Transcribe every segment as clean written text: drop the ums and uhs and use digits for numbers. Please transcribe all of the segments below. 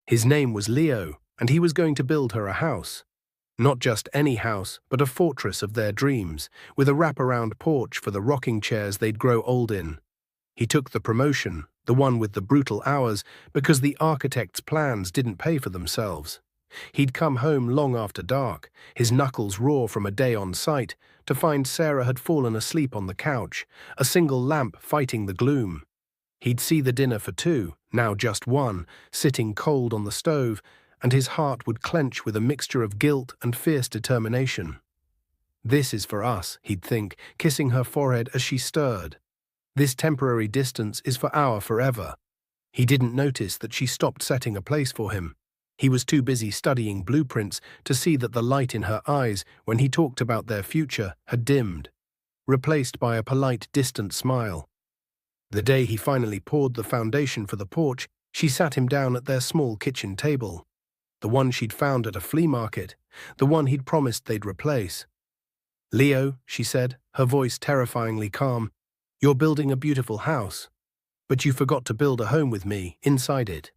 His name was Leo, and he was going to build her a house. Not just any house, but a fortress of their dreams, with a wraparound porch for the rocking chairs they'd grow old in. He took the promotion, the one with the brutal hours, because the architect's plans didn't pay for themselves. He'd come home long after dark, his knuckles raw from a day on site, to find Sarah had fallen asleep on the couch, a single lamp fighting the gloom. He'd see the dinner for two, now just one, sitting cold on the stove, and his heart would clench with a mixture of guilt and fierce determination. This is for us, he'd think, kissing her forehead as she stirred. This temporary distance is for our forever. He didn't notice that she stopped setting a place for him. He was too busy studying blueprints to see that the light in her eyes when he talked about their future had dimmed, replaced by a polite, distant smile. The day he finally poured the foundation for the porch, she sat him down at their small kitchen table. The one she'd found at a flea market, the one he'd promised they'd replace. "Leo," she said, her voice terrifyingly calm, "you're building a beautiful house, but you forgot to build a home with me inside it."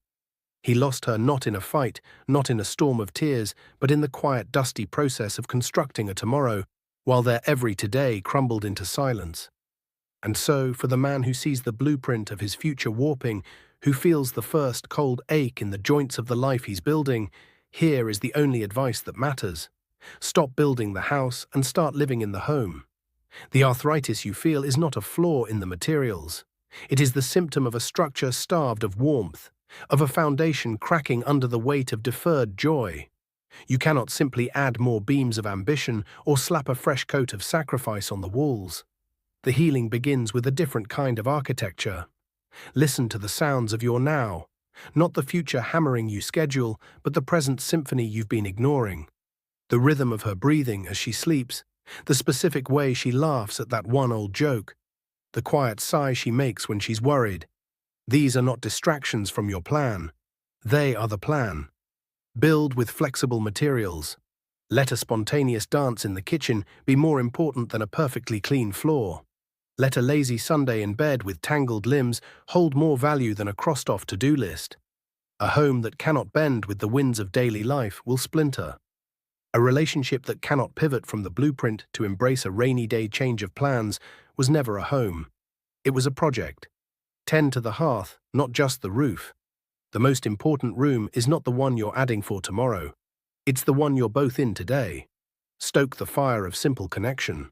He lost her not in a fight, not in a storm of tears, but in the quiet, dusty process of constructing a tomorrow, while their every today crumbled into silence. And so, for the man who sees the blueprint of his future warping, who feels the first cold ache in the joints of the life he's building, here is the only advice that matters. Stop building the house and start living in the home. The arthritis you feel is not a flaw in the materials. It is the symptom of a structure starved of warmth, of a foundation cracking under the weight of deferred joy. You cannot simply add more beams of ambition or slap a fresh coat of sacrifice on the walls. The healing begins with a different kind of architecture. Listen to the sounds of your now, not the future hammering you schedule, but the present symphony you've been ignoring. The rhythm of her breathing as she sleeps, the specific way she laughs at that one old joke, the quiet sigh she makes when she's worried. These are not distractions from your plan. They are the plan. Build with flexible materials. Let a spontaneous dance in the kitchen be more important than a perfectly clean floor. Let a lazy Sunday in bed with tangled limbs hold more value than a crossed-off to-do list. A home that cannot bend with the winds of daily life will splinter. A relationship that cannot pivot from the blueprint to embrace a rainy day change of plans was never a home. It was a project. Tend to the hearth, not just the roof. The most important room is not the one you're adding for tomorrow. It's the one you're both in today. Stoke the fire of simple connection.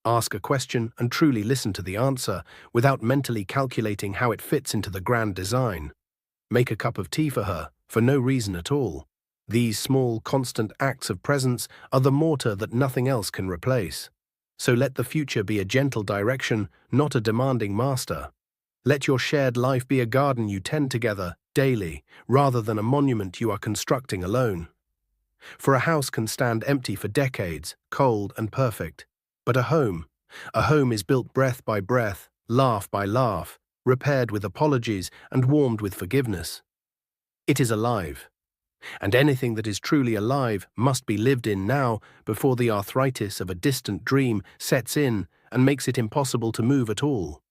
Ask a question and truly listen to the answer without mentally calculating how it fits into the grand design. Make a cup of tea for her, for no reason at all. These small, constant acts of presence are the mortar that nothing else can replace. So let the future be a gentle direction, not a demanding master. Let your shared life be a garden you tend together, daily, rather than a monument you are constructing alone. For a house can stand empty for decades, cold and perfect. But a home is built breath by breath, laugh by laugh, repaired with apologies and warmed with forgiveness. It is alive. And anything that is truly alive must be lived in now before the arthritis of a distant dream sets in and makes it impossible to move at all.